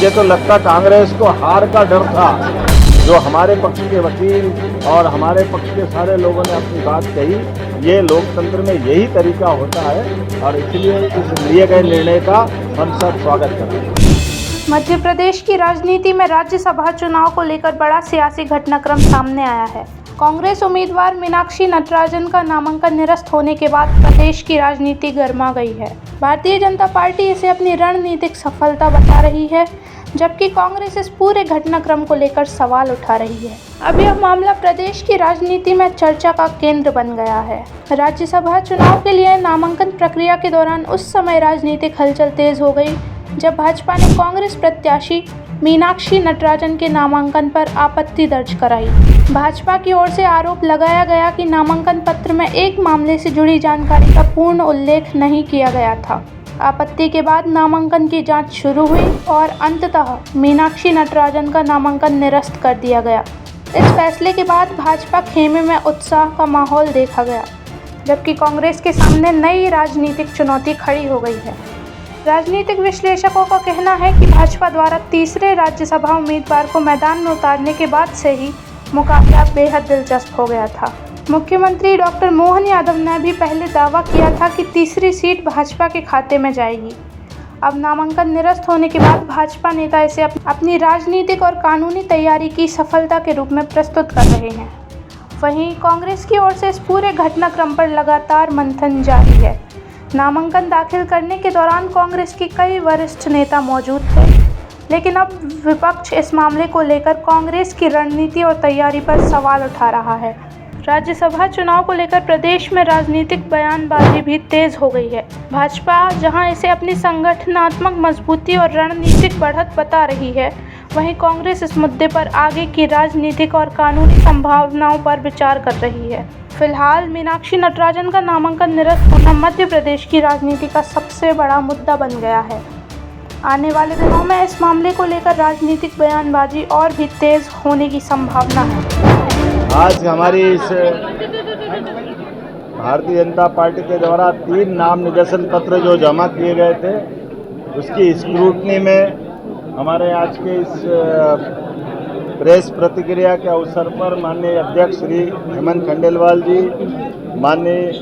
मुझे तो लगता कांग्रेस को हार का डर था। जो हमारे पक्ष के वकील और हमारे पक्ष के सारे लोगों ने अपनी बात कही, ये लोकतंत्र में यही तरीका होता है और इसलिए इस लिए गए निर्णय का हम सब स्वागत करते हैं। मध्य प्रदेश की राजनीति में राज्यसभा चुनाव को लेकर बड़ा सियासी घटनाक्रम सामने आया है। कांग्रेस उम्मीदवार मीनाक्षी नटराजन का नामांकन निरस्त होने के बाद प्रदेश की राजनीति गर्मा गई है। भारतीय जनता पार्टी इसे अपनी रणनीतिक सफलता बता रही है, जबकि कांग्रेस इस पूरे घटनाक्रम को लेकर सवाल उठा रही है। अब यह मामला प्रदेश की राजनीति में चर्चा का केंद्र बन गया है। राज्यसभा चुनाव के लिए नामांकन प्रक्रिया के दौरान उस समय राजनीतिक हलचल तेज हो गई जब भाजपा ने कांग्रेस प्रत्याशी मीनाक्षी नटराजन के नामांकन पर आपत्ति दर्ज कराई। भाजपा की ओर से आरोप लगाया गया कि नामांकन पत्र में एक मामले से जुड़ी जानकारी का पूर्ण उल्लेख नहीं किया गया था। आपत्ति के बाद नामांकन की जांच शुरू हुई और अंततः मीनाक्षी नटराजन का नामांकन निरस्त कर दिया गया। इस फैसले के बाद भाजपा खेमे में उत्साह का माहौल देखा गया, जबकि कांग्रेस के सामने नई राजनीतिक चुनौती खड़ी हो गई है। राजनीतिक विश्लेषकों का कहना है कि भाजपा द्वारा तीसरे राज्यसभा उम्मीदवार को मैदान में उतारने के बाद से ही मुकाबला बेहद दिलचस्प हो गया था। मुख्यमंत्री डॉक्टर मोहन यादव ने भी पहले दावा किया था कि तीसरी सीट भाजपा के खाते में जाएगी। अब नामांकन निरस्त होने के बाद भाजपा नेता इसे अपनी राजनीतिक और कानूनी तैयारी की सफलता के रूप में प्रस्तुत कर रहे हैं। वहीं कांग्रेस की ओर से इस पूरे घटनाक्रम पर लगातार मंथन जारी है। नामांकन दाखिल करने के दौरान कांग्रेस के कई वरिष्ठ नेता मौजूद थे, लेकिन अब विपक्ष इस मामले को लेकर कांग्रेस की रणनीति और तैयारी पर सवाल उठा रहा है। राज्यसभा चुनाव को लेकर प्रदेश में राजनीतिक बयानबाजी भी तेज हो गई है। भाजपा जहां इसे अपनी संगठनात्मक मजबूती और रणनीतिक बढ़त बता रही है, वहीं कांग्रेस इस मुद्दे पर आगे की राजनीतिक और कानूनी संभावनाओं पर विचार कर रही है। फिलहाल मीनाक्षी नटराजन का नामांकन निरस्त होना मध्य प्रदेश की राजनीति का सबसे बड़ा मुद्दा बन गया है। आने वाले दिनों में इस मामले को लेकर राजनीतिक बयानबाजी और भी तेज होने की संभावना है। आज हमारी इस भारतीय जनता पार्टी के द्वारा 3 नाम निर्देशन पत्र जो जमा किए गए थे, उसकी स्क्रूटनी में हमारे आज के इस प्रेस प्रतिक्रिया के अवसर पर माननीय अध्यक्ष श्री हेमंत खंडेलवाल जी, माननीय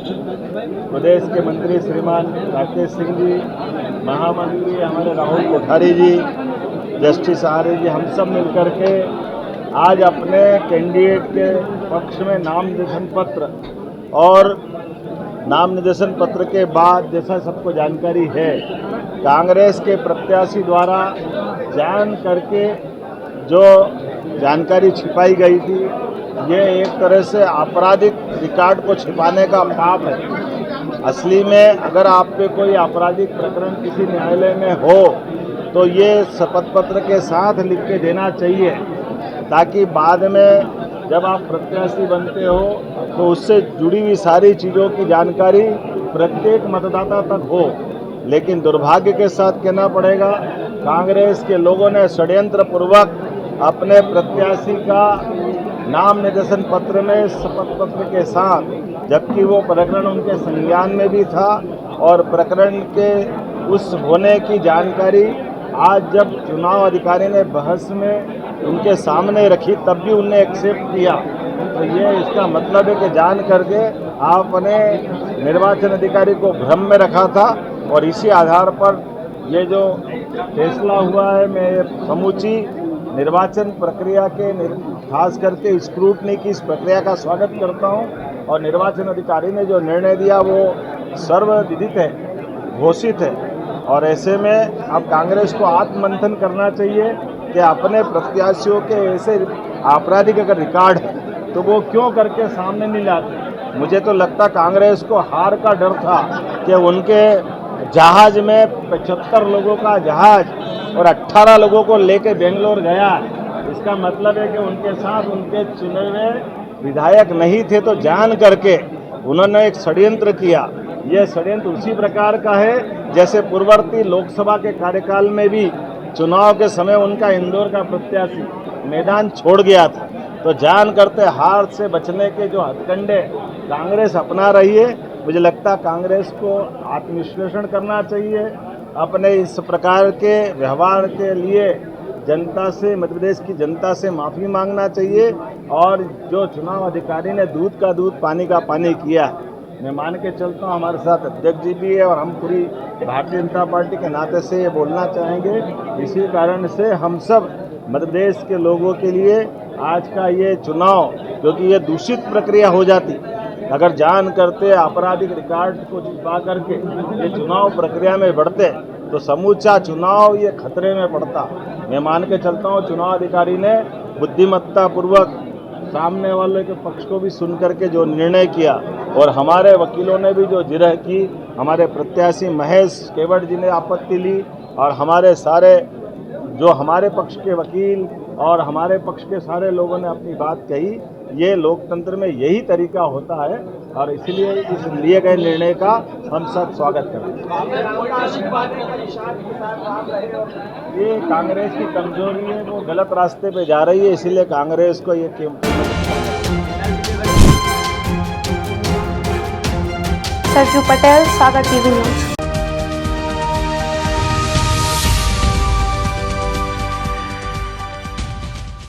प्रदेश के मंत्री श्रीमान राकेश सिंह जी, महामंत्री हमारे राहुल कोठारी जी, जस्टिस आर्य जी, हम सब मिलकर के आज अपने कैंडिडेट के पक्ष में नाम निर्देशन पत्र और नाम निर्देशन पत्र के बाद जैसा सबको जानकारी है, कांग्रेस के प्रत्याशी द्वारा जान करके जो जानकारी छिपाई गई थी, ये एक तरह से आपराधिक रिकॉर्ड को छिपाने का पाप है। असली में अगर आप पे कोई आपराधिक प्रकरण किसी न्यायालय में हो तो ये शपथ पत्र के साथ लिख के देना चाहिए, ताकि बाद में जब आप प्रत्याशी बनते हो तो उससे जुड़ी हुई सारी चीज़ों की जानकारी प्रत्येक मतदाता तक हो। लेकिन दुर्भाग्य के साथ कहना पड़ेगा, कांग्रेस के लोगों ने षड्यंत्र पूर्वक अपने प्रत्याशी का नाम निर्देशन पत्र में शपथ पत्र के साथ, जबकि वो प्रकरण उनके संज्ञान में भी था और प्रकरण के उस होने की जानकारी आज जब चुनाव अधिकारी ने बहस में उनके सामने रखी तब भी उनने एक्सेप्ट किया। तो ये इसका मतलब है कि जान करके आपने निर्वाचन अधिकारी को भ्रम में रखा था और इसी आधार पर ये जो फैसला हुआ है, मैं समूची निर्वाचन प्रक्रिया के खास करके स्क्रूटनी की इस प्रक्रिया का स्वागत करता हूं और निर्वाचन अधिकारी ने जो निर्णय दिया वो सर्वविदित है, घोषित है। और ऐसे में अब कांग्रेस को आत्ममंथन करना चाहिए कि अपने प्रत्याशियों के ऐसे आपराधिक अगर रिकॉर्ड है तो वो क्यों करके सामने नहीं लाते। मुझे तो लगता कांग्रेस को हार का डर था कि उनके जहाज में 75 लोगों का जहाज और 18 लोगों को लेके बेंगलोर गया। इसका मतलब है कि उनके साथ उनके चुने हुए विधायक नहीं थे, तो जान करके उन्होंने एक षड्यंत्र किया। यह षड्यंत्र उसी प्रकार का है जैसे पूर्ववर्ती लोकसभा के कार्यकाल में भी चुनाव के समय उनका इंदौर का प्रत्याशी मैदान छोड़ गया था। तो जान करते हार से बचने के जो हथकंडे कांग्रेस अपना रही है, मुझे लगता कांग्रेस को आत्मविश्लेषण करना चाहिए। अपने इस प्रकार के व्यवहार के लिए जनता से, मध्य प्रदेश की जनता से माफ़ी मांगना चाहिए। और जो चुनाव अधिकारी ने दूध का दूध पानी का पानी किया, मैं मान के चलता हूँ हमारे साथ अध्यक्ष जी भी है और हम पूरी भारतीय जनता पार्टी के नाते से ये बोलना चाहेंगे। इसी कारण से हम सब मध्य प्रदेश के लोगों के लिए आज का ये चुनाव, क्योंकि ये दूषित प्रक्रिया हो जाती, अगर जान करते आपराधिक रिकॉर्ड को छिपा करके ये चुनाव प्रक्रिया में बढ़ते तो समूचा चुनाव ये खतरे में पड़ता। मैं मान के चलता हूँ चुनाव अधिकारी ने बुद्धिमत्ता पूर्वक सामने वाले के पक्ष को भी सुन करके जो निर्णय किया, और हमारे वकीलों ने भी जो जिरह की, हमारे प्रत्याशी महेश केवट जी ने आपत्ति ली, और हमारे सारे जो हमारे पक्ष के वकील और हमारे पक्ष के सारे लोगों ने अपनी बात कही। ये लोकतंत्र में यही तरीका होता है और इसलिए इस लिए गए निर्णय का हम सब स्वागत करते हैं। ये कांग्रेस की कमजोरी है, वो गलत रास्ते पे जा रही है, इसीलिए कांग्रेस को ये सरजू पटेल, सागर टीवी न्यूज।